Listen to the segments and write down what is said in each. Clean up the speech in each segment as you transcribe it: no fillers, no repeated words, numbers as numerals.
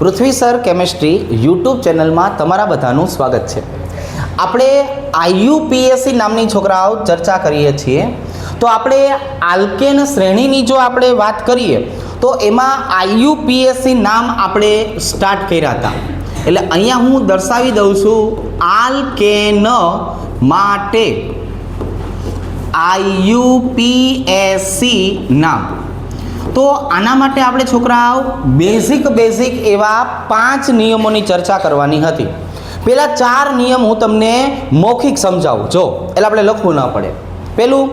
પૃથ્વી sir chemistry YouTube ચેનલમાં તમારા બધાનું સ્વાગત છે। આપણે IUPAC નામની છોકરાઓ ચર્ચા કરીએ છીએ। તો આપણે આલ્કેન શ્રેણીની જો આપણે વાત કરીએ તો એમાં IUPAC નામ આપણે સ્ટાર્ટ કર્યા હતા। એટલે અહીંયા હું દર્શાવી દઉં છું આલ્કેન માટે IUPAC નામ। તો આના માટે આપણે છોકરાઓ બેઝિક એવા 5 નિયમોની ચર્ચા કરવાની હતી। પહેલા 4 નિયમ હું તમને મૌખિક સમજાવું જો, એટલે આપણે લખવું ન પડે। પેલું,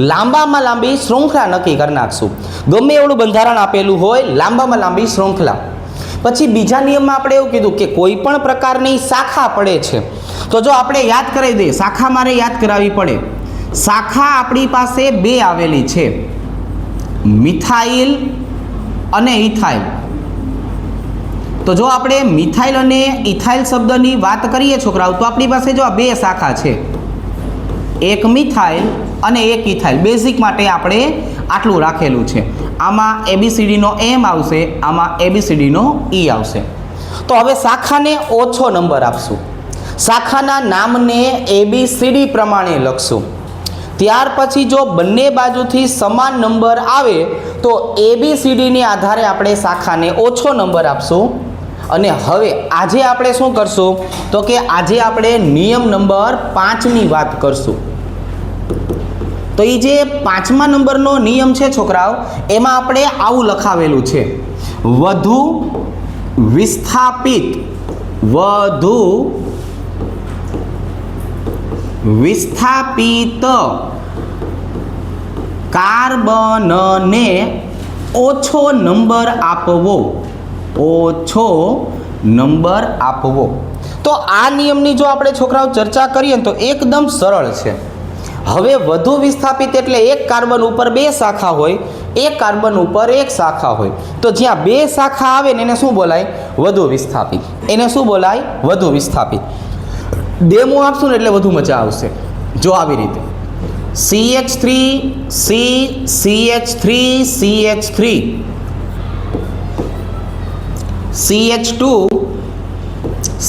લાંબામાં લાંબી શૃંખલા નક્કી કરી નાખશું। ગમે એવડું બંધારણ આપેલું હોય, લાંબામાં લાંબી શૃંખલા। પછી બીજા નિયમમાં આપણે એવું કીધું કે કોઈ પણ પ્રકારની શાખા પડે છે તો જો આપણે યાદ કરાવી દઈએ, શાખા મારે યાદ કરાવવી પડે। શાખા આપણી પાસે 2 આવેલી છે, મિથાઇલ અને ઇથાઇલ। તો જો આપણે મિથાઇલ અને ઇથાઇલ શબ્દની વાત કરીએ છોકરાઓ, તો આપણી પાસે જો આ 2 શાખા છે, એક મિથાઇલ અને એક ઇથાઇલ। બેઝિક માટે આપણે આટલું રાખેલું છે। આમાં ABCD નો M આવશે, આમાં ABCD નો E આવશે। તો હવે શાખાને ઓછો નંબર આપશું, શાખાના નામને ABCD પ્રમાણે લખશું। ત્યાર પછી જો બંને બાજુથી સમાન નંબર આવે તો ABCD ની આધારે આપણે શાખાને ઓછો નંબર આપશું। અને હવે આજે આપણે શું કરશું તો કે આજે આપણે નિયમ નંબર 5 ની વાત કરશું। તો એ જે 5મા નંબરનો નિયમ છે છોકરાઓ, એમાં આપણે આવું લખાવેલું છે, વધુ વિસ્થાપિત કાર્બનને ઓછો નંબર આપવો। તો આ નિયમની જો આપણે છોકરાઓ ચર્ચા કરીએ તો એકદમ સરળ છે। હવે વધુ વિસ્થાપિત એટલે એક કાર્બન ઉપર 2 શાખા હોય, એક કાર્બન ઉપર 1 શાખા હોય, તો જ્યાં 2 શાખા આવે ને એને શું બોલાય? વધુ વિસ્થાપિત। એને શું બોલાય? વધુ વિસ્થાપિત। ડેમો આપશું ને એટલે વધુ મજા આવશે। જો આવી રીતે CH3 CH3 CH3 CH2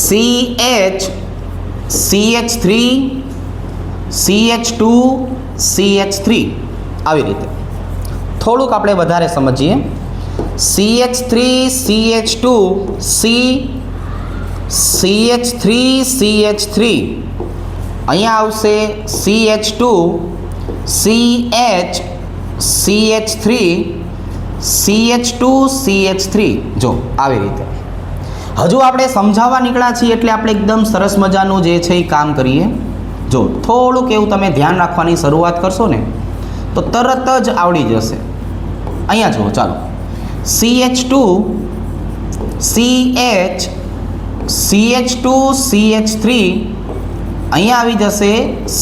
CH CH3 CH2 CH3 આવી રીતે। થોડુંક આપણે વધારે સમજીએ, CH3 CH2 CH3 CH3 અહીંયા આવશે CH2 CH CH3 CH2 CH3 જો આવી રીતે। હજુ આપણે સમજાવવા નીકળ્યા છીએ એટલે આપણે એકદમ સરસ મજાનું જે છે એ કામ કરીએ। જો થોડુંક એવું તમે ધ્યાન રાખવાની શરૂઆત કરશો ને તો તરત જ આવડી જશે। અહીંયા જુઓ, ચાલો CH2 CH CH2 CH3 અહીંયા આવી જશે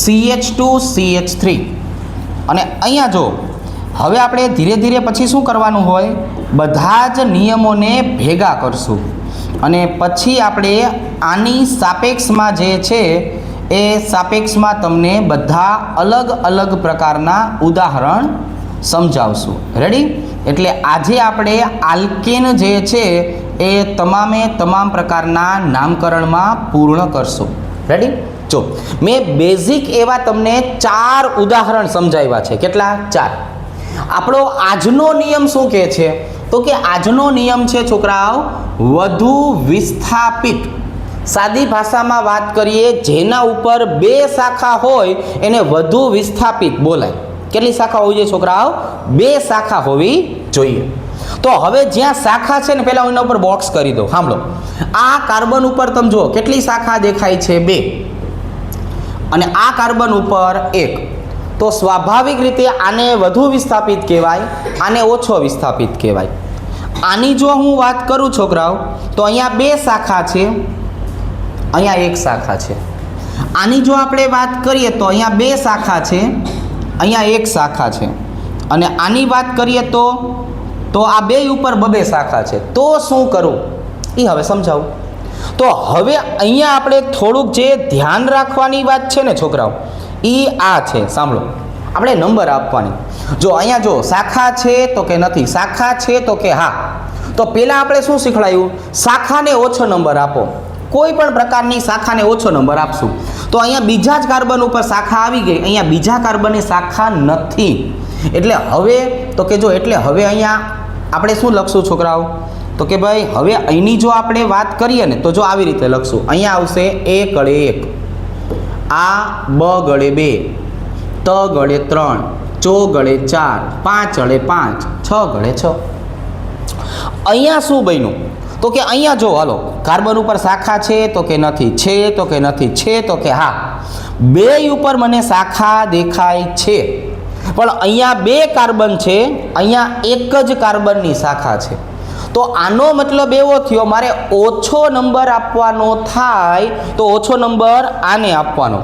CH2 CH3 અને અહીંયા જો હવે આપણે ધીરે ધીરે પછી શું કરવાનું હોય, બધા જ નિયમોને ભેગા કરશું અને પછી આપણે આની સાપેક્ષમાં જે છે એ સાપેક્ષમાં તમને બધા અલગ પ્રકારના ઉદાહરણ સમજાવશું। રેડી? એટલે આજે આપણે આલ્કેન જે છે એ તમામ પ્રકારના નામકરણમાં પૂર્ણ કરશું। રેડી? જો મેં બેઝિક એવા તમને 4 ઉદાહરણ સમજાવ્યા છે। કેટલા? 4। આપણો આજનો નિયમ શું કહે છે તો કે આજનો નિયમ છે છોકરાઓ વધુ વિસ્થાપિત। સાદી ભાષામાં વાત કરીએ, જેના ઉપર 2 શાખા હોય એને વધુ વિસ્થાપિત બોલાય। કેટલી શાખા હોવી જોઈએ છોકરાઓ? 2 શાખા હોવી જોઈએ। તો હવે જ્યાં શાખા છે ને, પહેલા એના ઉપર બોક્સ કરી દો। સાંભળો, આ કાર્બન ઉપર તમે જુઓ કેટલી શાખા દેખાય છે? 2। અને આ કાર્બન ઉપર 1। તો સ્વાભાવિક રીતે આને વધુ વિસ્થાપિત કહેવાય, આને ઓછો વિસ્થાપિત કહેવાય। આની જો હું વાત કરું છોકરાઓ તો અહીંયા 2 શાખા છે, અહીંયા 1 શાખા છે। આની જો આપણે વાત કરીએ તો અહીંયા 2 શાખા છે, અહીંયા 1 શાખા છે। અને આની વાત કરીએ તો આ 2 ઉપર 2 શાખા છે। તો શું કરું એ હવે સમજાવું। તો હવે અહીંયા આપણે થોડુંક જે ધ્યાન રાખવાની વાત છે ને છોકરાઓ, એ આ છે। સાંભળો, આપણે નંબર આપવાની। જો અહીંયા જો શાખા છે તો કે નથી, શાખા છે તો કે હા। તો પહેલાં આપણે શું શીખવાડ્યું? શાખાને ઓછો નંબર આપો. કોઈ પણ પ્રકારની શાખાને ઓછો નંબર આપશું. તો અહીંયા બીજા જ કાર્બન ઉપર શાખા આવી ગઈ, અહીંયા બીજા કાર્બનની શાખા નથી. એટલે હવે તો કે જો એટલે હવે અહીંયા આપણે શું લખશું છોકરાઓ? તો કે ભાઈ હવે અહીંની જો આપણે વાત કરીએ ને તો જો આવી રીતે લખશું. અહીંયા આવશે એ ગળે 1, આ બ ગળે 2, ત ગળે 3, ચો ગળે 4, 5 ગળે 5, 6 ગળે 6. અહીંયા શું બન્યું? તો કે અહીંયા જો હાલો કાર્બન ઉપર શાખા છે તો કે નથી, છે તો કે નથી, છે તો કે હા. બે ઉપર મને શાખા દેખાય છે, પણ અહીંયા 2 કાર્બન છે, અહીંયા એક જ કાર્બનની શાખા છે. તો આનો મતલબ એવો થયો મારે ઓછો નંબર આપવાનો થાય તો ઓછો નંબર આને આપવાનો,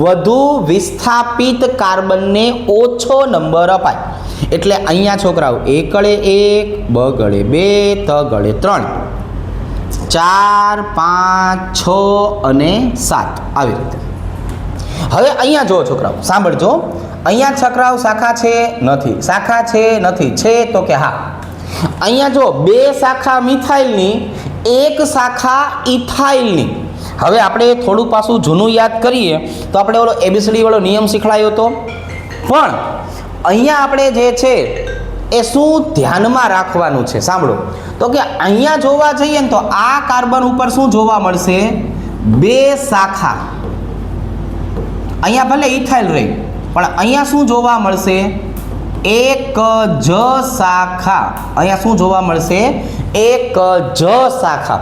વધુ વિસ્થાપિત કાર્બનને ઓછો નંબર અપાય. એટલે અહીંયા છોકરાઓ એ ગળે 1, બ ગળે 2, ત ગળે 3, 4, 5, 6 અને 7 આવી રીતે. હવે અહીંયા જુઓ છોકરાઓ, સાંભળજો. અહીંયા છોકરાઓ શાખા છે નથી, શાખા છે નથી, છે તો કે હા. અહીંયા જો 2 શાખા મિથાઇલની, 1 શાખા ઇથાઇલની. હવે આપણે થોડું પાછું જૂનું યાદ કરીએ તો આપણે ઓલો ABCD વાળો નિયમ શીખવાડ્યો હતો, પણ અહીંયા આપણે જે છે એ શું ધ્યાનમાં રાખવાનું છે સાંભળો. તો કે અહીંયા જોવા જઈએ ને તો આ કાર્બન ઉપર શું જોવા મળશે? 2 શાખા. અહીંયા ભલે ઇથાઇલ રહી, પણ અહીંયા શું જોવા મળશે? એક જ શાખા. અહીંયા શું જોવા મળશે? એક જ શાખા.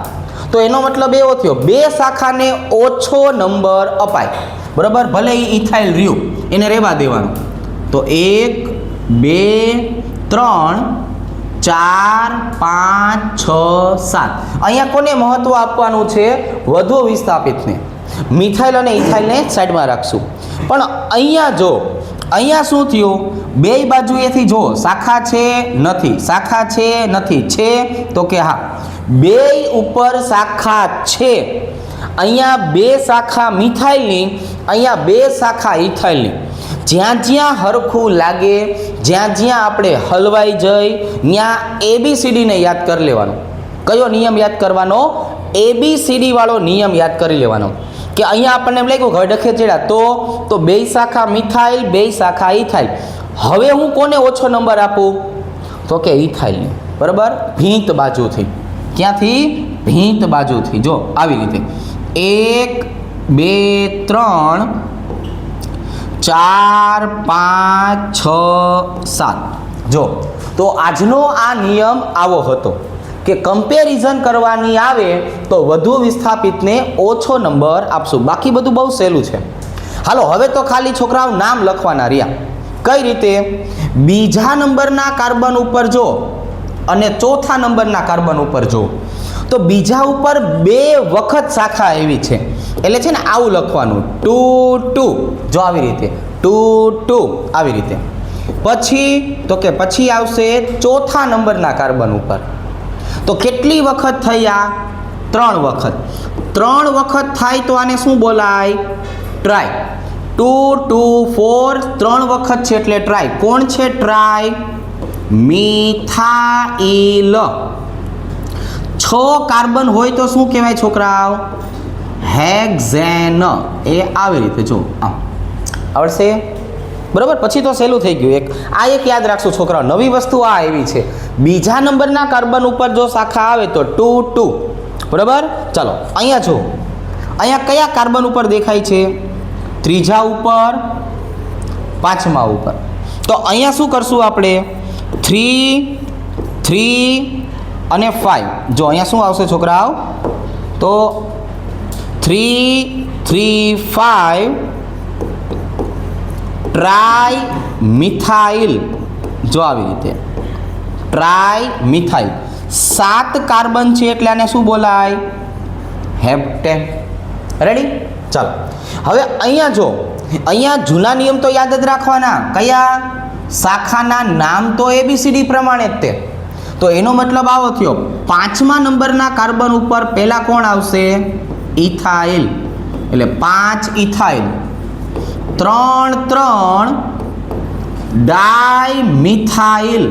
તો એનો મતલબ એવો થયો 2 શાખાને ઓછો નંબર અપાય. બરાબર, ભલે એ ઇથાઇલ રહ્યું એને રહેવા દેવાનું. તો 1, 2, 3, 4, 5, 6, 7. અહીંયા કોને મહત્વ આપવાનું છે? વધુ વિસ્થાપિતને. મિથાઇલ અને ઇથાઇલને સાઈડમાં રાખશું. પણ અહીંયા જો અહીંયા શું થયું? 2 બાજુએથી જો શાખા છે નથી, શાખા છે નથી, છે તો કે હા. 2 ઉપર શાખા છે. અહીંયા 2 શાખા મિથાઇલની, અહીંયા 2 શાખા ઇથાઇલની. જ્યાં જ્યાં હરખું લાગે, જ્યાં જ્યાં આપણે હલવાઈ જઈ ત્યાં ABCDને યાદ કરી લેવાનો. કયો નિયમ યાદ કરવાનો? ABCD વાળો નિયમ યાદ કરી લેવાનો. કે અહીંયા આપણને એમ લાગ્યું ઘડખે ચડ્યા તો 2 શાખા મિથાઇલ, 2 શાખા ઇથાઇલ. હવે હું કોને ઓછો નંબર આપું? તો કે ઇથાઇલને. બરાબર, ભીંત બાજુથી. ક્યાંથી? ભીંત બાજુથી. જો આવી રીતે 1, 2, 3, 4, 5, 6, 7. જો તો આજનો આ નિયમ આવો હતો કે કમ્પેરિઝન કરવાની આવે તો વધુ વિસ્થાપિતને ઓછો નંબર આપશું. બાકી બધું બહુ સહેલું છે. હાલો હવે તો ખાલી છોકરાઓ નામ લખવાના રહ્યા. કઈ રીતે? બીજા નંબરના કાર્બન ઉપર જો અને ચોથા નંબરના કાર્બન ઉપર જો તો બીજા ઉપર 2 વખત શાખા એવી છે. એટલે છે ને આવું લખવાનું 2, 2. જો આવી રીતે 2, 2 આવી રીતે. પછી તો કે પછી આવશે ચોથા નંબરના કાર્બન ઉપર. તો કેટલી વખત થયા? 3 વખત. 3 વખત થાય તો આને શું બોલાય? ટ્રાય. 2, 2, 4 3 વખત છે એટલે ટ્રાય. કોણ છે ટ્રાય? મિથાઇલ. 6 કાર્બન હોય તો શું કહેવાય છોકરાઓ? હેક્ઝેન. એ આવી રીતે જો આવડશે? બરાબર. પછી તો સહેલું થઈ ગયું. એક યાદ રાખશું છોકરાઓ, નવી વસ્તુ આ એવી છે. બીજા નંબરના કાર્બન ઉપર જો શાખા આવે તો 2, 2. બરાબર. ચાલો અહીંયા જો અહીંયા કયા કાર્બન ઉપર દેખાય છે? ત્રીજા ઉપર, પાંચમા ઉપર. તો અહીંયા શું કરશું આપણે? 3, 3 અને 5. જો અહીંયા શું આવશે છોકરાઓ? તો 3, 3, 5 ટ્રાય મિથાઇલ. જો આવી રીતે ટ્રાય મિથાઇલ. 7 કાર્બન છે એટલે આને શું બોલાય? હેપ્ટેન. રેડી? ચાલો હવે અહીંયા જો અહીંયા જૂના નિયમ તો યાદ જ રાખવાના. કયા? શાખાના નામ તો ABCD પ્રમાણે જ તે. તો એનો મતલબ આવો થયો 5મા નંબરના કાર્બન ઉપર પહેલા કોણ આવશે? ઇથાઇલ. એટલે 5 ઇથાઇલ. 3, 3 ડાય મિથાઇલ.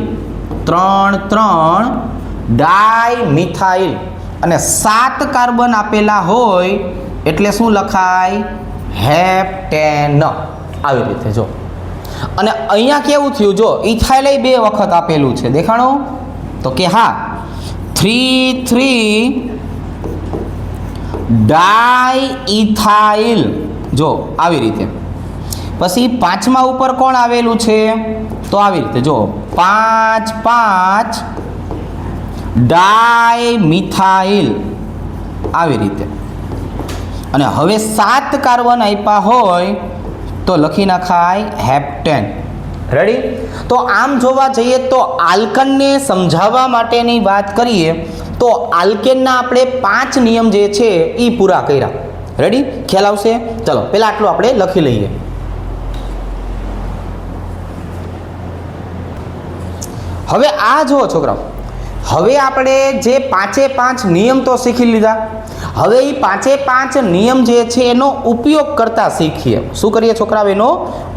3, 3 ડાયમિથાઇલ અને 7 કાર્બન આપેલા હોય એટલે શું લખાય? હેપ્ટેન. આવી રીતે જો. અને અહીંયા કેવું થયું જો ઇથાઇલ 2 વખત આપેલું છે, દેખાણું? તો કે હા 3 ડાયઇથાઇલ જો આવી રીતે. પછી 5મા ઉપર કોણ આવેલું છે? તો આવી રીતે જો 5 ડાયમિથાઇલ આવી રીતે. અને હવે 7 કાર્બન આપ્યા હોય તો લખી નાખાય હેપ્ટેન. રેડી? તો આમ જોવા જઈએ તો આલ્કનને સમજાવવા માટેની વાત કરીએ તો આલ્કેનના આપણે 5 નિયમ જે છે એ પૂરા કર્યા. રેડી? ખ્યાલ આવશે? ચલો પહેલા આટલું આપણે લખી લઈએ. હવે આ જુઓ છોકરાઓ, હવે આપણે જે 5 નિયમ તો શીખી લીધા. હવે એ 5 નિયમ જે છે એનો ઉપયોગ કરતા શીખીએ. શું કરીએ છોકરાઓ? એનો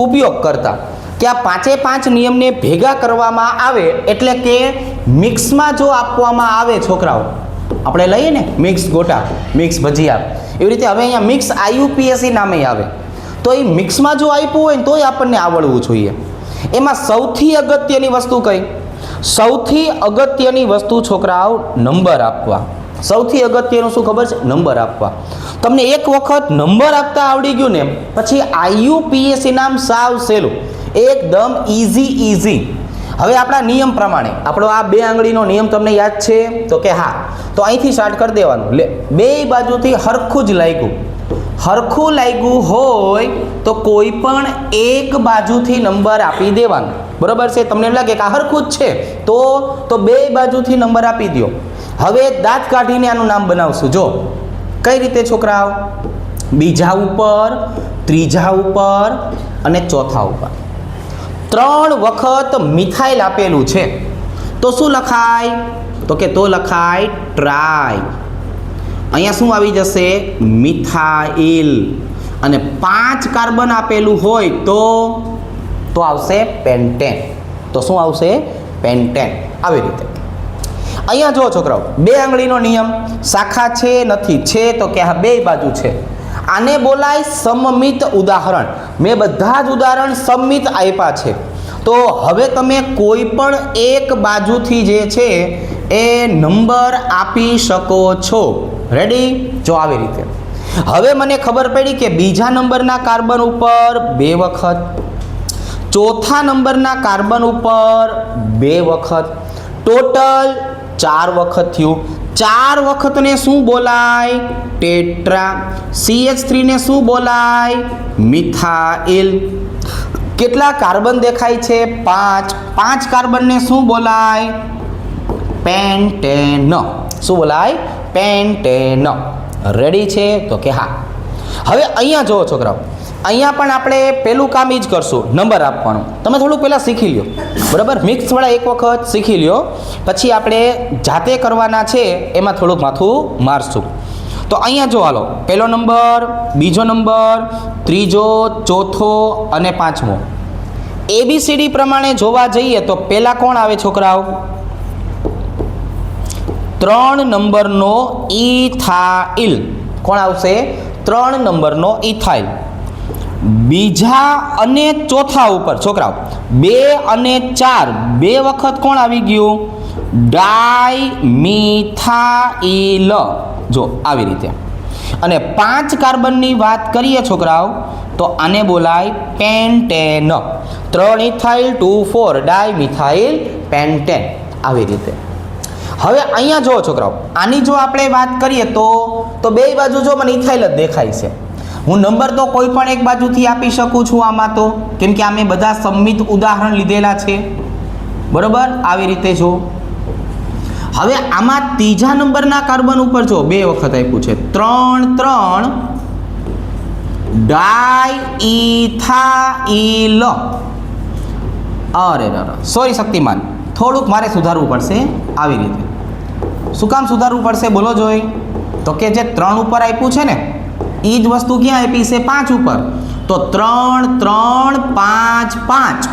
ઉપયોગ કરતા. કે આ 5 નિયમને ભેગા કરવામાં આવે એટલે કે મિક્સમાં જો આપવામાં આવે છોકરાઓ, આપણે લઈએ ને મિક્સ ગોટા, મિક્સ ભજીયા, એવી રીતે હવે અહીંયા મિક્સ IUPAC નામે આવે. તો એ મિક્સમાં જો આપ્યું હોય ને તોય આપણને આવડવું જોઈએ. એમાં સૌથી અગત્યની વસ્તુ કઈ? સૌથી અગત્યની વસ્તુ છોકરાઓ નંબર આપવા. સૌથી અગત્યનું શું ખબર છે? નંબર આપવા. તમને એક વખત નંબર આપતા આવડી ગયું ને પછી IUPAC નામ સાવ સહેલું, એકદમ ઇઝી. હવે આપણા નિયમ પ્રમાણે આપણો આ 2 આંગળીનો નિયમ તમને યાદ છે? તો કે હા. તો અહીંથી સ્ટાર્ટ કરી દેવાનું. લે, 2 બાજુથી હરખું જ લાગ્યું. હરખું લાગ્યું હોય તો કોઈ પણ એક બાજુથી નંબર આપી દેવાનો. બરોબર છે? તમને એમ લાગે કે આ હરખું જ છે તો 2 બાજુથી નંબર આપી દો. હવે દાંત કાઢીને આનું નામ બનાવશું. જો કઈ રીતે છોકરાઓ? બીજા ઉપર, ત્રીજા ઉપર અને ચોથા ઉપર 3 વખત મિથાઇલ આપેલું છે તો શું લખાય? તો કે તો લખાય ટ્રાય. અહીંયા શું આવી જશે? મિથાઇલ. અને 5 કાર્બન આપેલું હોય તો આવશે પેન્ટેન. તો શું આવશે? પેન્ટેન. આવી રીતે. અહીંયા જો છોકરાઓ 2 આંગળીનો નિયમ, શાખા છે નથી? છે તો કે હા 2 બાજુ છે. આને બોલાય સમમિત ઉદાહરણ. મેં બધા જ ઉદાહરણ સમમિત આપ્યા છે. તો હવે તમે કોઈ પણ એક બાજુથી જે છે એ નંબર આપી શકો છો. રેડી? જો આવી રીતે. હવે મને ખબર પડી કે બીજા નંબરના કાર્બન ઉપર 2 વખત, ચોથા નંબરના કાર્બન ઉપર 2 વખત, ટોટલ 4 વખત થયું. 4 વખતને શું બોલાય? ટેટ્રા. CH3 ને શું બોલાય? મિથાઇલ. કેટલા કાર્બન દેખાય છે? 5 કાર્બનને શું બોલાય? પેન્ટેન. શું બોલાય? પેન્ટેન. રેડી છે? તો કે હા. હવે અહીંયા જુઓ છોકરાઓ, અહીંયા પણ આપણે પેલું કામ જ કરશું, નંબર આપવાનું. તમે થોડુંક પહેલાં શીખી લ્યો. બરાબર? મિક્સવાળા એક વખત શીખી લ્યો, પછી આપણે જાતે કરવાના છે એમાં થોડુંક માથું મારશું. તો અહીંયા જો હાલો, પહેલો નંબર, બીજો નંબર, ત્રીજો, ચોથો અને 5મો. ABCD પ્રમાણે જોવા જઈએ તો પહેલાં કોણ આવે છોકરાઓ? 3 નંબરનો ઇથાઇલ. કોણ આવશે? 3 નંબરનો ઇથાઇલ. બીજા અને ચોથા ઉપર છોકરાઓ 2 અને 4 2 વખત કોણ આવી ગયું? ડાયમિથાઇલ. જો આવી રીતે. અને 5 કાર્બનની વાત કરીએ છોકરાઓ તો આને બોલાય પેન્ટેન. 3 ethyl 2 4 dimethyl pentane. આવી રીતે. હવે અહીંયા જુઓ છોકરાઓ, આની જો આપણે વાત કરીએ તો 2 બાજુ જો મને ઇથાઇલ જ દેખાય છે. હું નંબર તો કોઈ પણ એક બાજુથી આપી શકું છું આમાં, તો કેમ કે અમે બધા સંમિત ઉદાહરણ લીધેલા છે. બરોબર? આવી રીતે જો. હવે આમાં ત્રીજા નંબરના કાર્બન ઉપર જો 2 વખત આપ્યું છે. 3 ડાયઇથાઇલ. અરે સોરી શક્તિમાન, થોડુંક મારે સુધારવું પડશે. આવી રીતે. શું કામ સુધારવું પડશે બોલો જોઈ? તો કે જે 3 ઉપર આપ્યું છે ને એ જ વસ્તુ ક્યાં આપી છે? 5 ઉપર. તો 3 3 5 5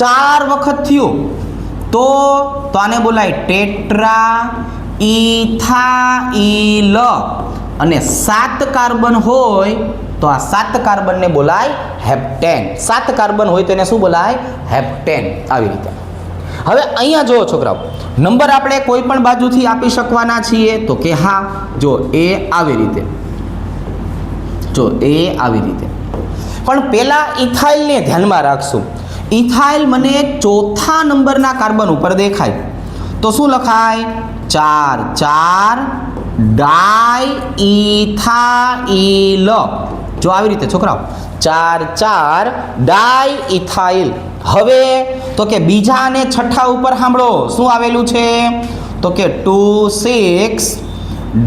4 વખત થયું. તો આને બોલાય ટેટ્રા ઇથાઇલ. અને 7 કાર્બન હોય તો આ 7 કાર્બનને બોલાય હેપ્ટેન. 7 કાર્બન હોય તો એને શું બોલાય? હેપ્ટેન. આવી રીતે. હવે અહીંયા જુઓ છોકરાઓ, નંબર આપણે કોઈ પણ બાજુથી આપી શકવાના છીએ તો કે હા. જો એ આવી રીતે, જો એ આવી રીતે. પણ પહેલા ઇથાઇલને ધ્યાનમાં રાખશું. ઇથાઇલ મને ચોથા નંબરના કાર્બન ઉપર દેખાય તો શું લખાય? 4 4 ડાઈ ઇથાઇલ. જો આવી રીતે છોકરાઓ, 4 4 ડાઈ ઇથાઇલ. હવે તો કે બીજા અને છઠ્ઠા ઉપર સાંભળો શું આવેલું છે? તો કે 2 6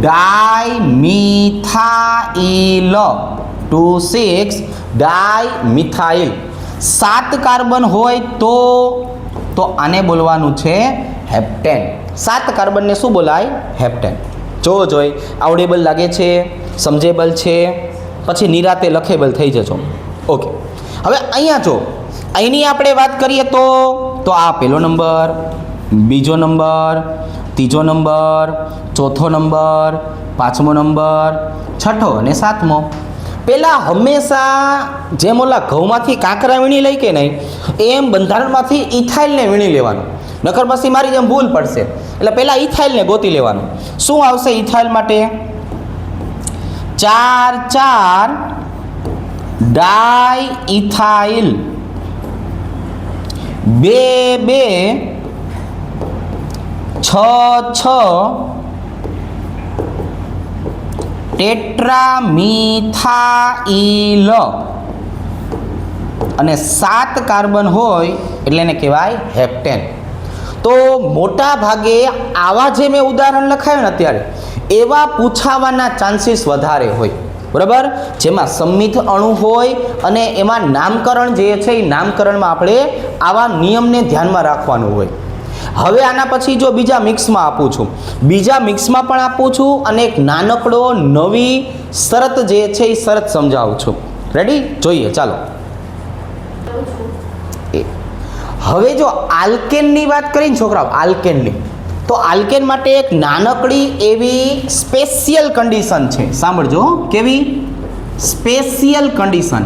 ડાઈ મિથાઇલ. 2 6 ડાઈ મિથાઇલ. 7 કાર્બન હોય તો આને બોલવાનું છે હેપ્ટેન. 7 કાર્બનને શું બોલાય? હેપ્ટેન. જોઈ આવડેબલ લાગે છે, સમજેબલ છે, પછી નિરાતે લખેબલ થઈ જજો. ઓકે. હવે અહીંયા જો અહીંની આપણે વાત કરીએ તો આ પહેલો નંબર, બીજો નંબર, ત્રીજો નંબર, ચોથો નંબર, પાંચમો નંબર, છઠ્ઠો અને સાતમો. પહેલાં હંમેશા જેમ ઓલા ઘઉંમાંથી કાંકરા વીણી લઈ કે નહીં, એમ બંધારણમાંથી ઇથાઇલને વીણી લેવાનું. નકર પછી મારી જેમ ભૂલ પડશે. એટલે પહેલાં ઇથાઇલને ગોતી લેવાનું. શું આવશે ઇથાઇલ માટે? 4 4 ડાઈ ઇથાઇલ. 2 2 6 6 ટેટ્રામિથાઇલ. અને 7 કાર્બન હોય એટલે એને કહેવાય હેપ્ટેન. તો મોટા ભાગે આવા જે મેં ઉદાહરણ લખાયું ને અત્યારે, એવા પૂછાવાના ચાન્સીસ વધારે હોય. બરાબર? જેમાં સંમિત અણુ હોય અને એમાં નામકરણ જે છે એ નામકરણમાં આપણે આવા નિયમને ધ્યાનમાં રાખવાનું હોય. હવે આના પછી જો બીજા મિક્સમાં આપું છું, બીજા મિક્સમાં પણ આપું છું અને એક નાનકડો નવી શરત જે છે એ શરત સમજાવું છું. રેડી? જોઈએ ચાલો. હવે જો આલ્કેનની વાત કરીને છોકરાઓ, આલ્કેનની, તો આલ્કેન માટે એક નાનકડી એવી સ્પેશિયલ કન્ડિશન છે. સાંભળજો. કેવી? Special condition.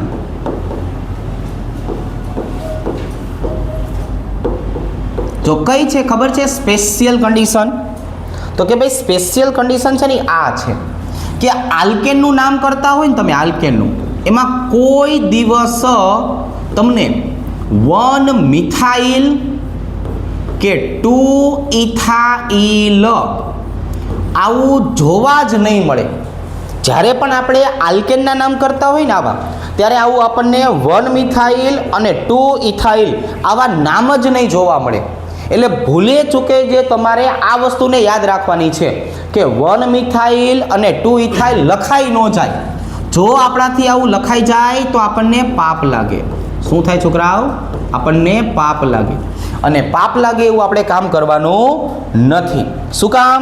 જો કઈ છે ખબર છે સ્પેશિયલ કન્ડિશન? તો કે ભાઈ સ્પેશિયલ કન્ડિશન છે ને આ છે કે આલ્કેનનું નામ કરતા હોય ને તમે, આલ્કેનનું, એમાં કોઈ દિવસ તમને 1 મિથાઇલ કે 2 ઇથાઇલ આવું જોવા જ નહીં મળે. જ્યારે પણ આપણે આલ્કેનના નામ કરતા હોય ને આવા, ત્યારે આવું આપણને 1 મિથાઇલ અને 2 ઇથાઇલ આવા નામ જ નહીં જોવા મળે. એટલે ભૂલે ચૂકે જે તમારે આ વસ્તુને યાદ રાખવાની છે કે 1 મિથાઇલ અને 2 ઇથાઇલ લખાઈ ન જાય. જો આપણાથી આવું લખાઈ જાય તો આપણને પાપ લાગે. શું થાય છોકરાઓ? આપણને પાપ લાગે. અને પાપ લાગે એવું આપણે કામ કરવાનું નથી. શું કામ?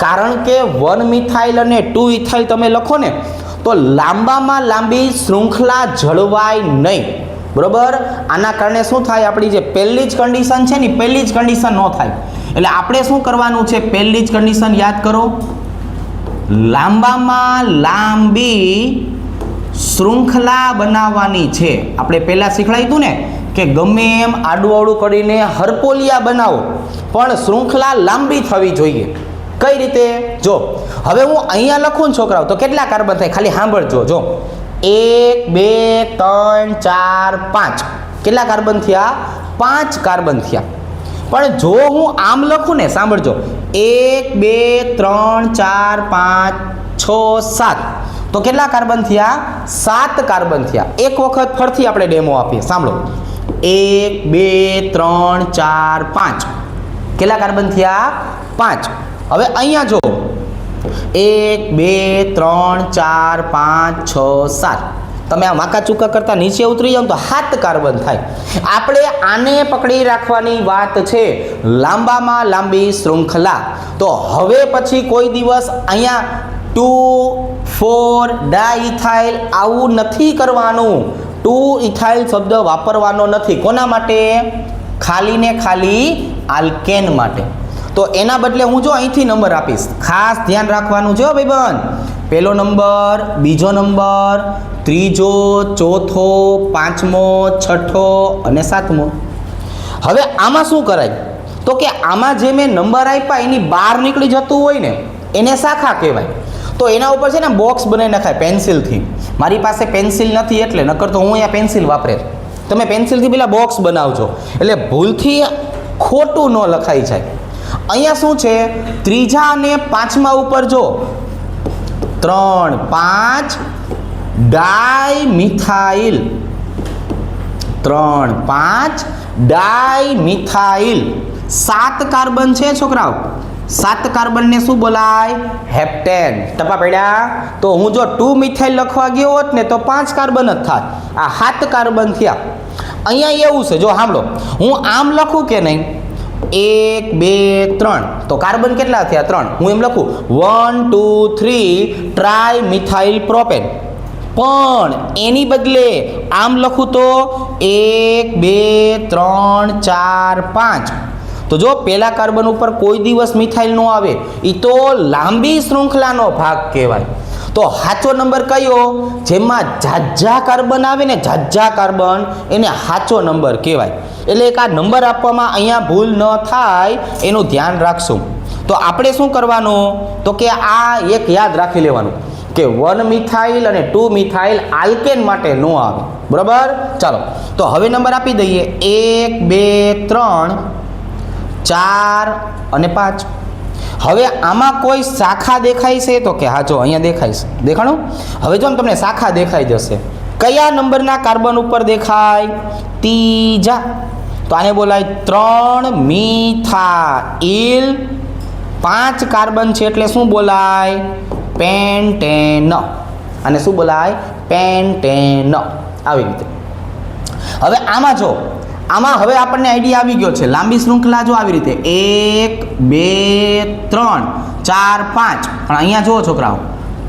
કારણ કે 1 મિથાઇલ અને 2 ઇથાઇલ તમે લખો ને તો લાંબામાં લાંબી શૃંખલા જળવાય નહીં. બરોબર? આના કારણે શું થાય? આપણી જે પહેલી જ કન્ડિશન છે ને, પહેલી જ કન્ડિશન ન થાય. એટલે આપણે શું કરવાનું છે? પહેલી જ કન્ડિશન યાદ કરો. લાંબામાં લાંબી શૃંખલા બનાવવાની છે. આપણે પહેલાં શીખવાડ્યું હતું ને કે ગમે એમ આડું અવળું કરીને હરપોલિયા બનાવો, પણ શૃંખલા લાંબી થવી જોઈએ. કઈ રીતે? જો હવે હું અહીંયા લખું ને છોકરાઓ, તો કેટલા કાર્બન થાય? ખાલી સાંભળજો. જો 1 2 3 4 5 કેટલા કાર્બન થયા? 5 કાર્બન થયા. પણ જો હું આમ લખું ને, સાંભળજો, 1 2 3 4 5 6 7 તો કેટલા કાર્બન થયા? 7 કાર્બન થયા. એક વખત ફરીથી આપણે ડેમો આપીએ. સાંભળો. 1 2 3 4 5 કેટલા કાર્બન થયા? 5. હવે અહીંયા જો 1 2 3 4 5 6 7 તમે આ વાંકા ચૂકા કરતા નીચે ઉતરી જાઓ તો 7 કાર્બન થાય. આપણે આને પકડી રાખવાની વાત છે, લાંબામાં લાંબી શૃંખલા. તો હવે પછી કોઈ દિવસ અહીંયા 2 4 ડાઇથાઇલ આવું નથી કરવાનું. 2 ઇથાઇલ શબ્દ વાપરવાનો નથી. કોના માટે? ખાલી ને ખાલી આલ્કેન માટે. તો એના બદલે હું જો અહીંથી નંબર આપીશ, ખાસ ધ્યાન રાખવાનું છે ભાઈબંધ. પહેલો નંબર, બીજો નંબર, ત્રીજો, ચોથો, પાંચમો, છઠ્ઠો અને સાતમો. હવે આમાં શું કરાય? તો કે આમાં જે મેં નંબર આપ્યા એની બહાર નીકળી જતું હોય ને એને શાખા કહેવાય. તો એના ઉપર છે ને બોક્સ બનાવી નખાય પેન્સિલથી. મારી પાસે પેન્સિલ નથી એટલે, નકર તો હું અહીંયા પેન્સિલ વાપરે. તમે પેન્સિલથી પેલા બોક્સ બનાવજો એટલે ભૂલથી ખોટું ન લખાઈ જાય. અહીંયા શું છે? ત્રીજા અને પાંચમા ઉપર જો 3, 5 ડાયમિથાઇલ, 3, 5 ડાયમિથાઇલ. 7 કાર્બન છે છોકરાઓ. 7 કાર્બનને શું બોલાય? હેપ્ટેન. ટપા પડ્યા? તો હું જો 2 મિથાઇલ લખવા ગયો હોત ને તો 5 કાર્બન જ થાત. આ 7 કાર્બન થયા. અહીંયા એવું છે, જો સાંભળો, હું આમ લખું કે નહીં, 1, 2, 3, તો કાર્બન કેટલા થયા? 3. હું એમ લખું 1, 2, 3 ટ્રાયમિથાઇલ પ્રોપેન. પણ એની બદલે આમ લખું તો 1, 2, 3, 4, 5. તો જો પહેલા કાર્બન ઉપર કોઈ દિવસ મિથાઇલ ન આવે, એ તો લાંબી શૃંખલાનો ભાગ કહેવાય. તો સાચો નંબર કયો? જેમાં ઝાઝા કાર્બન આવે ને, ઝાઝા કાર્બન, એને સાચો નંબર કહેવાય. એટલે એક આ નંબર આપવામાં અહીંયા ભૂલ ન થાય એનું ધ્યાન રાખશું. તો આપણે શું કરવાનું? તો કે આ એક યાદ રાખી લેવાનું કે 1 મિથાઇલ અને 2 મિથાઇલ આલ્કેન માટે ન આવે. બરાબર? ચાલો તો હવે નંબર આપી દઈએ 1, 2, 3, 4 અને 5. હવે આમાં કોઈ શાખા દેખાય છે? તો કે હા, જો અહીંયા દેખાય છે. દેખાણું? હવે જો તમને શાખા દેખાઈ જશે. કયા નંબરના કાર્બન ઉપર દેખાય? ત્રીજા. તો આને બોલાય 3 મિથાઇલ. 5 કાર્બન છે એટલે શું બોલાય? પેન્ટેન. અને શું બોલાય? પેન્ટેન. આવી રીતે. હવે આમાં જો, આમાં હવે આપણને આઈડિયા આવી ગયો છે. લાંબી શૃંખલા જો આવી રીતે 1, 2, 3, 4, 5. પણ અહીંયા જુઓ છોકરાઓ,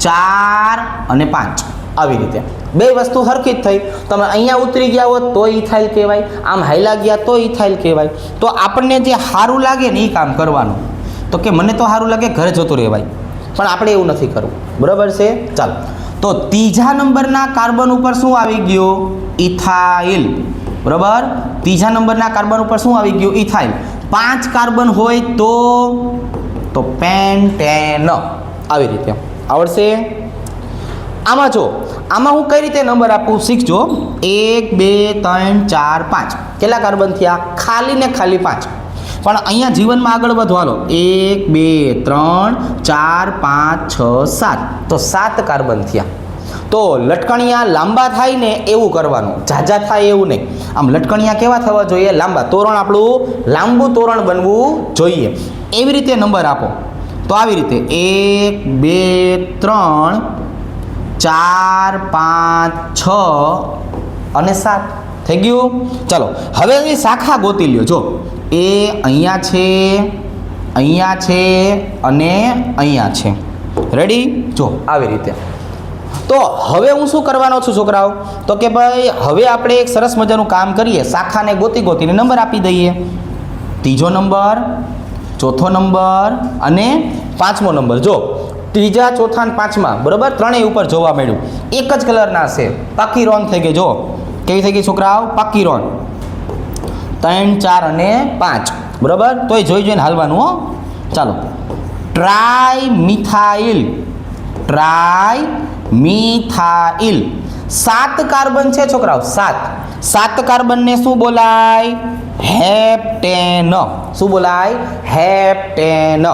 4 અને 5 આવી રીતે બે વસ્તુ હરખી જ થઈ. તમે અહીંયા ઉતરી ગયા હોત તો ઇથાઇલ કહેવાય, આમ હાઈલા ગયા તો ઇથાઇલ કહેવાય. તો આપણને જે સારું લાગે ને એ કામ કરવાનું. તો કે મને તો સારું લાગે ઘરે જતું રહેવાય, પણ આપણે એવું નથી કરવું. બરાબર છે? ચાલો તો ત્રીજા નંબરના કાર્બન ઉપર શું આવી ગયું? ઇથાઇલ. બરાબર? ત્રીજા નંબરના કાર્બન ઉપર શું આવી ગયું? ઇથાઇલ. 5 કાર્બન હોય તો પેન્ટેન. આવી રીતે આવડશે? આમાં જો, આમાં હું કઈ રીતે નંબર આપું શીખજો. 1, 2, 3, 4, 5. કેટલા કાર્બન થયા? ખાલી ને ખાલી 5. પણ અહીંયા જીવનમાં આગળ વધો. હાલો 1, 2, 3, 4, 5, 6, 7. તો 7 કાર્બન થયા. તો લટકણિયા લાંબા થાય ને એવું કરવાનું, ઝાઝા થાય એવું નહીં. આમ લટકણિયા કેવા થવા જોઈએ? લાંબા. તોરણ આપણું લાંબુ તોરણ બનવું જોઈએ. એવી રીતે નંબર આપો. તો આવી રીતે 1, 2, 3, 4, 5, 6 અને 7 થઈ ગયું. ચાલો હવે એની શાખા ગોતી લ્યો. જો એ અહીંયા છે, અહીંયા છે અને અહીંયા છે. રેડી? જો આવી રીતે. તો હવે હું શું કરવાનો છું છોકરાઓ? તો કે ભાઈ હવે આપણે એક સરસ મજાનું કામ કરીએ. શાખાને ગોતીને નંબર આપી દઈએ. ત્રીજો નંબર, ચોથો નંબર અને પાંચમો નંબર. જો ત્રીજા, ચોથા અને પાંચમા, બરાબર, ત્રણેય ઉપર જોવા મળ્યું. એક જ કલરના છે. પાકી રોન થઈ ગઈ. જો કેવી થઈ ગઈ છોકરાઓ? પાકી રોન. 3, 4 અને 5. બરાબર? તોય જોઈને હાલવાનું હો. ચાલો ટ્રાયમિથાઇલ. ટ્રાયમિથાઇલ 7 કાર્બન છે છોકરાઓ. 7 કાર્બનને શું બોલાય? હેપ્ટેન. શું બોલાય? હેપ્ટેન.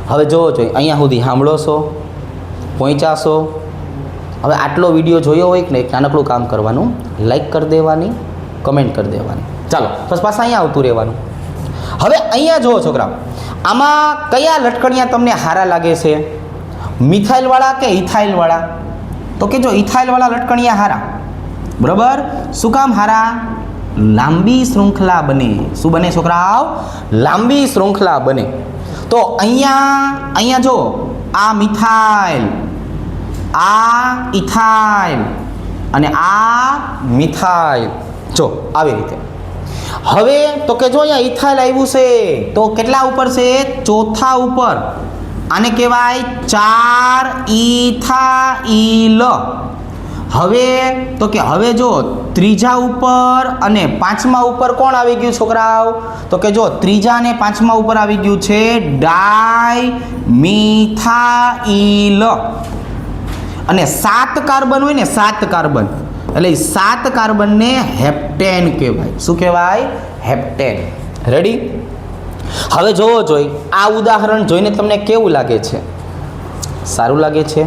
હવે જોવો જોઈએ અહીંયા સુધી સાંભળો છો, પહોંચ્યા છો. હવે આટલો વિડીયો જોયો હોય કે એક નાનકડું કામ કરવાનું, લાઈક કરી દેવાની, કમેન્ટ કરી દેવાની. ચાલો બસ પાછા અહીંયા આવતું રહેવાનું. હવે અહીંયા જુઓ છોકરાઓ, આમાં કયા લટકણિયા તમને સારા લાગે છે? મિથાઇલવાળા કે ઇથાઇલવાળા? તો કે જો ઇથાઇલવાળા લટકણિયા સારા. બરાબર? શું કામ સારા? લાંબી શૃંખલા બને. શું બને છોકરાઓ? લાંબી શૃંખલા બને. તો અહીંયા જો આ મિથાઇલ, આ ઇથાઇલ અને આ મિથાઇલ. જો આવી રીતે. હવે તો કે જો અહીંયા ઇથાઇલ આવ્યું છે તો કેટલા ઉપર છે? ચોથા ઉપર. આને કહેવાય 4 ઇથાઇલ. હવે તો કે હવે જો ત્રીજા ઉપર અને પાંચમા ઉપર કોણ આવી ગયું છોકરાઓ? તો કે જો ત્રીજા અને પાંચમા ઉપર આવી ગયું છે ડાયમિથાઇલ. અને 7 કાર્બન હોય ને, 7 કાર્બન, એટલે 7 કાર્બનને હેપ્ટેન કહેવાય. શું કહેવાય? હેપ્ટેન. રેડી? હવે જોવો જોઈ આ ઉદાહરણ જોઈને તમને કેવું લાગે છે? સારું લાગે છે?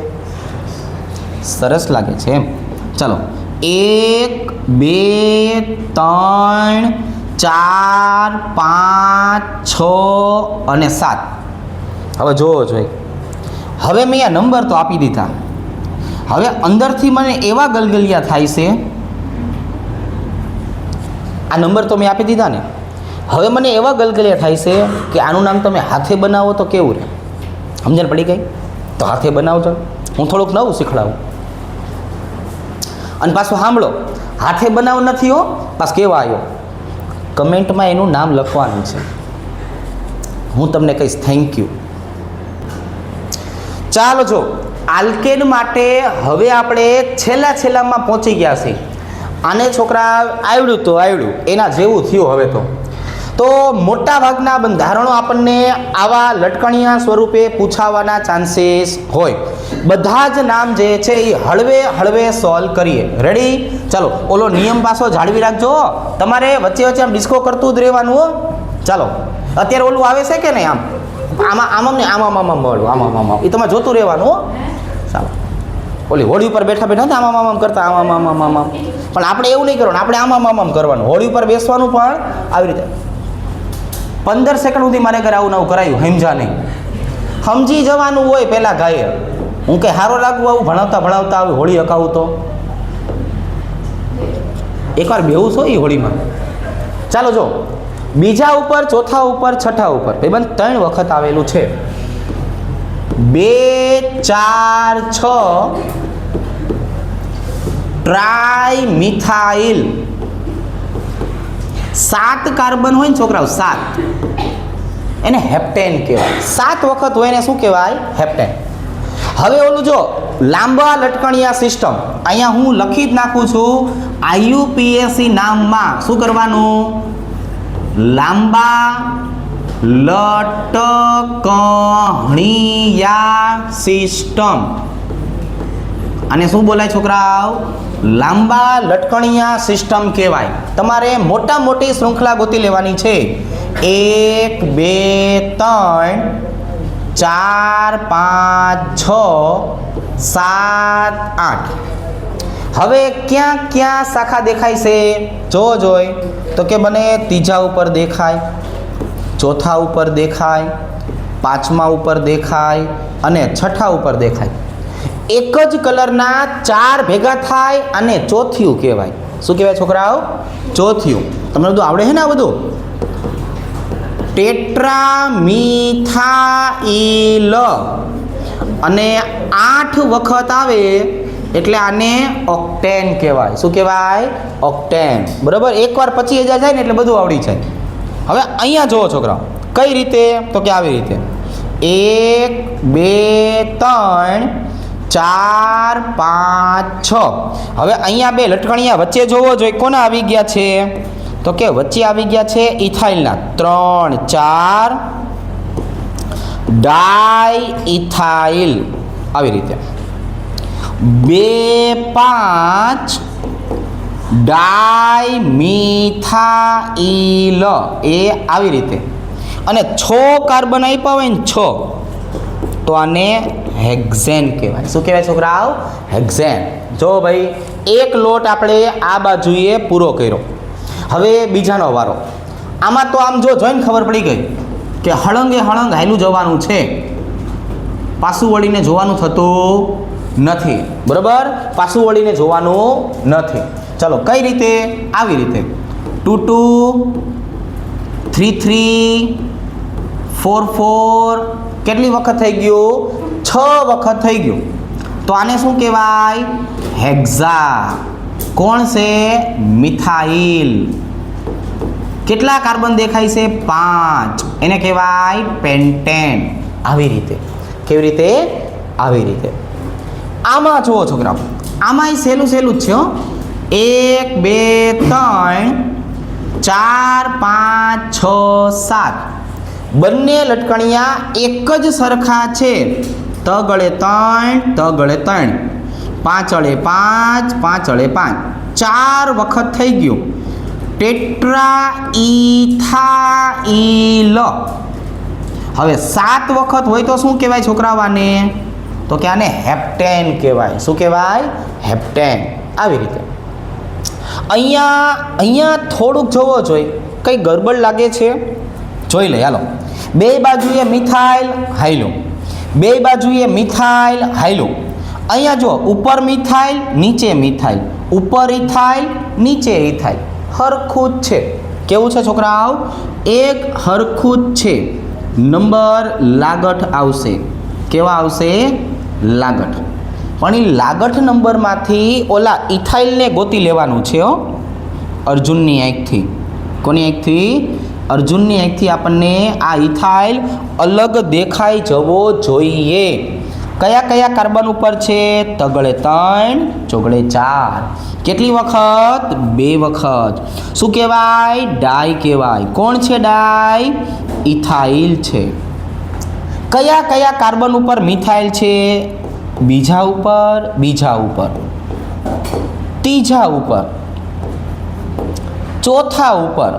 સરસ લાગે છે એમ. ચલો 1 2 3 4 5 6 અને 7. હવે જોવો જોઈ, હવે મેં આ નંબર તો આપી દીધા. હવે અંદરથી મને એવા ગલગલિયા થાય છે, આ નંબર તો મેં આપી દીધા ને, હવે મને એવા ગલગલિયા થાય છે કે આનું નામ તમે હાથે બનાવો તો કેવું રહે? સમજણ પડી ગઈ? તો હાથે બનાવજો. હું થોડુંક નવું શીખડાવું. અને પાછું સાંભળો, હાથે બનાવ નથી હો, પાછું કેવા આવ્યો કમેન્ટમાં એનું નામ લખવાનું છે. હું તમને કહીશ થેન્ક યુ. ચાલો જો આલ્કેન માટે હવે આપણે છેલ્લામાં પહોંચી ગયા છીએ. આને છોકરા આવડ્યું તો આવડ્યું, એના જેવું થયું હવે તો મોટા ભાગના બંધારણો આપણને આવા લટકણિયા સ્વરૂપે પૂછાવાના ચાન્સીસ હોય. બધા જ નામ જે છે એ હળવે સોલ્વ કરીએ. રેડી? ચાલો ઓલો નિયમ પાછો જાળવી રાખજો. તમારે વચ્ચે આમ ડિસ્કો કરતું જ રહેવાનું હો. ચાલો અત્યારે ઓલું આવે છે કે નહીં? આમ ને આમ મળું આમ એ તમારે જોતું રહેવાનું હો. ચાલો ઓલી હોળી ઉપર બેઠા આમ કરતા આમ. પણ આપણે એવું નહીં કરવાનું, આપણે આમ કરવાનું. હોળી ઉપર બેસવાનું પણ આવી રીતે 15 સેકન્ડ સુધી મારે ઘરે આવું નવું કરાયું. સમજા નહીં, સમજી જવાનું હોય પહેલાં ગાયે. હું કંઈ સારો લાગવું આવું ભણાવતા આવી હોળી હકાવું તો એકવાર બેહું છો એ હોળીમાં. ચાલો જો બીજા ઉપર, ચોથા ઉપર, છઠ્ઠા ઉપર ભાઈબંધ 3 વખત આવેલું છે. 2 4 6 ટ્રાઇમિથાઇલ. 7 કાર્બન હોય ને છોકરાઓ, 7, એને હેપ્ટેન કહેવાય. 7 વખત હોય એને શું કહેવાય? હેપ્ટેન. હવે ઓલું જો લાંબા લટકણિયા સિસ્ટમ, અહીંયા હું લખી જ નાખું છું IUPAC નામમાં. શું કરવાનું? લાંબા લટકણિયા સિસ્ટમ. આને શું બોલાય છોકરાઓ? લાંબા લટકણિયા સિસ્ટમ કહેવાય. તમારે મોટી શૃંખલા ગોતી લેવાની છે. 1 2 3 4 5 6 7 8. હવે ક્યાં શાખા દેખાય છે? જોઈ તો કે મને ત્રીજા ઉપર દેખાય, ચોથા ઉપર દેખાય, પાંચમા ઉપર દેખાય અને છઠ્ઠા ઉપર દેખાય. એક જ કલરના 4 ભેગા થાય અને ચોથિયું કહેવાય. શું કહેવાય છોકરાઓ? ચોથિયું. તમને બધું આવડે છે ને? આ બધું ટેટ્રામિથાઇલ. અને 8 વખત આવે એટલે આને ઓક્ટેન કહેવાય. શું કહેવાય? ઓક્ટેન. બરાબર? એકવાર 25,000 જાય ને એટલે બધું આવડી જાય. હવે અહીંયા જુઓ છોકરાઓ, કઈ રીતે? તો કે આવી રીતે 1 2 3 4 5 6. હવે અહીંયા 2 લટકણિયા વચ્ચે જોવો જોઈએ કોના આવી ગયા છે? તો કે વચ્ચે આવી ગયા છે ઇથાઇલના. 3 4 ડાઇઇથાઇલ. આવી રીતે 2 5 ડાઇમિથાઇલ. એ આવી રીતે. અને 6 કાર્બન આપ્યા હોય ને 6, તો આને હેક્ઝેન કહેવાય. શું કહેવાય છોકરાઓ? હેક્ઝેન. જો ભાઈ એક લોટ આપણે આ બાજુએ પૂરો કર્યો. હવે બીજાનો વારો. આમાં તો આમ જોઈને ખબર પડી ગઈ કે હળંગે હાયલું જવાનું છે, પાછું વળીને જોવાનું થતું નથી. બરાબર? પાછું વળીને જોવાનું નથી. ચાલો કઈ રીતે? આવી રીતે 2 2 3 3 4 4. કેટલી વખત થઈ ગયું? 6 વખત થઈ ગયું. તો આને શું કહેવાય? હેક્ઝા. કોણ છે? મિથાઇલ. કેટલા કાર્બન દેખાય છે? 5. એને કહેવાય પેન્ટેન. આવી રીતે. કેવી રીતે? આવી રીતે. આમાં જુઓ છોકરાઓ, આમાંય સહેલું સહેલું જ છે હો. 1 2 3 4 5 6 7 બંને લટકણિયા એક જ સરખા છે. તગળે 3 તગળે 3, પાંચળે 5 પાંચળે 5, 4 વખત થઈ ગયું. Tetra ethyl. હવે 7 વખત હોય તો શું કહેવાય છોકરાવાને? તો કે આને હેપ્ટેન કહેવાય. શું કહેવાય? હેપ્ટેન. આવી રીતે. અહીંયા થોડુંક જોવો જોઈએ, કંઈ ગડબડ લાગે છે? જોઈ લે હાલો. બે બાજુએ મિથાઇલ હાઇલો, બે બાજુએ મિથાઇલ હાઇલો. અહીંયા જો ઉપર મિથાઇલ નીચે મિથાઇલ, ઉપર ઇથાઇલ નીચે ઇથાઇલ, હરખું જ છે. કેવું છે છોકરાઓ? એક હરખું જ છે. નંબર લાગઠ આવશે. કેવા આવશે? લાગઠ. પણ એ લાગઠ નંબરમાંથી ઓલા ઇથાઇલને ગોતી લેવાનું છે હો, અર્જુનની આંખથી. કોની આંખથી? અર્જુનની આંખથી આપણને આ ઇથાઇલ અલગ દેખાઈ જવો જોઈએ. કયા કયા કાર્બન ઉપર છે? તગડે 3 ચોગડે 4. કેટલી વખત? 2 વખત. શું કહેવાય? ડાય કહેવાય. કોણ છે ડાય? ઇથાઇલ છે. કયા કયા કાર્બન ઉપર મિથાઇલ છે? બીજા ઉપર, બીજા ઉપર, ત્રીજા ઉપર, ચોથા ઉપર,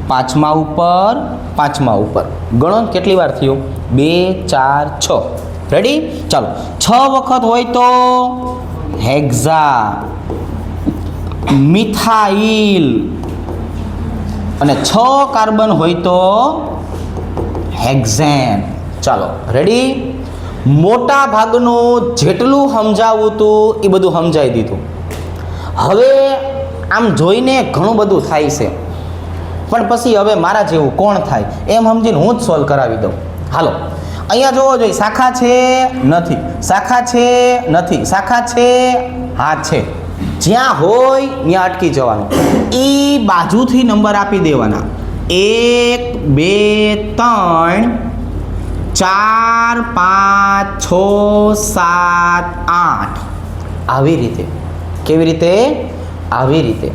પાંચમા ઉપર, પાંચમા ઉપર. ગણો કેટલી વાર થયું? 2 4 6. રેડી? ચાલો. 6 વખત હોય તો હેક્ઝા મિથાઇલ, અને 6 કાર્બન હોય તો હેક્ઝેન. ચાલો રેડી? મોટા ભાગનું જેટલું સમજાવવું હતું એ બધું સમજાવી દીધું. હવે આમ જોઈને ઘણું બધું થાય છે, પણ પછી હવે મારા જેવું કોણ થાય એમ સમજીને હું જ સોલ્વ કરાવી દઉં. હાલો, અહીંયા જોવો જોઈએ. શાખા છે? નથી. શાખા છે? નથી. શાખા છે? હા છે. જ્યાં હોય ત્યાં અટકી જવાનું. એ બાજુથી નંબર આપી દેવાના. 1 2 3 4 5 6 7 8. આવી રીતે. કેવી રીતે? આવી રીતે.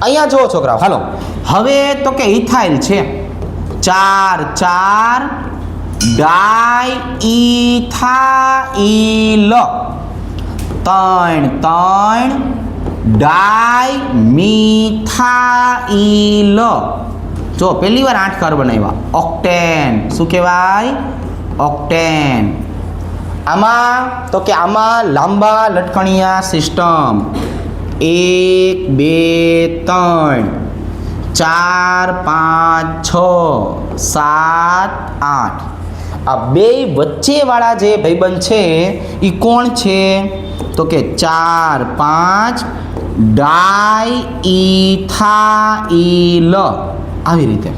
અહીંયા જુઓ છોકરાઓ. હાલો, હવે તો કે ઇથાઇલ છે. 4 4 ડાય ઇથાઇલ, 3 3 ડાય મિથાઇલ. જો પહેલી વાર 8 કાર્બન આવ્યા. ઓક્ટેન. શું કહેવાય? ઓક્ટેન. આમાં તો કે આમાં લાંબા લટકણિયા સિસ્ટમ. 1 2 3 4 5 6 7 8. આ બે વચ્ચેવાળા જે ભાઈબંધ છે એ કોણ છે? તો કે 4 5 ડાય ઇથાઇલ. આવી રીતે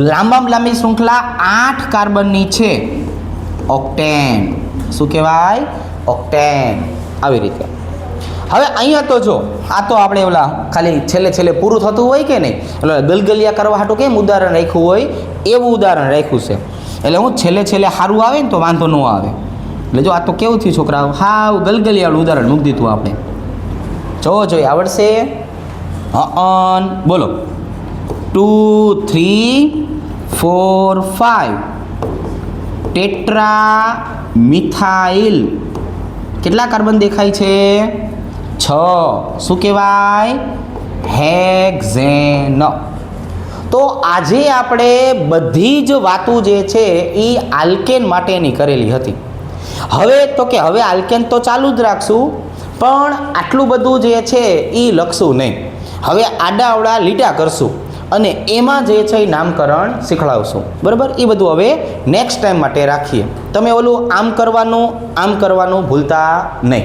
લાંબામાં લાંબી શૃંખલા 8 કાર્બનની છે. ઓક્ટેન. શું કહેવાય? ઓક્ટેન. આવી રીતે. હવે અહીંયા તો જો, આ તો આપણે ઓલા ખાલી છેલ્લે છેલ્લે પૂરું થતું હોય કે નહીં, એટલે ગલગલિયા કરવા હાટું કેમ ઉદાહરણ રાખ્યું હોય એવું ઉદાહરણ રાખ્યું છે. એટલે હું છેલ્લે છેલ્લે સારું આવે ને તો વાંધો ન આવે. એટલે જો આ તો કેવું થયું છોકરાઓ, હાવ ગલગલિયાવાળું ઉદાહરણ મૂકી દીધું આપણે. જોવો જોઈએ, આવડશે? બોલો. 2 3 4 5 ટેટ્રા મિથાઇલ. કેટલા કાર્બન દેખાય છે? 6. શું કહેવાય? હેક્ઝેન. તો આજે આપણે બધી જ વાતો જે છે એ આલ્કેન માટેની કરેલી હતી. હવે તો કે હવે આલ્કેન તો ચાલુ જ રાખશું, પણ આટલું બધું જે છે એ લખશું નહીં. હવે આડાઅવળા લીટા કરશું અને એમાં જે છે એ નામકરણ શીખવાડશું. બરાબર? એ બધું હવે નેક્સ્ટ ટાઈમ માટે રાખીએ. તમે ઓલું આમ કરવાનું ભૂલતા નહીં.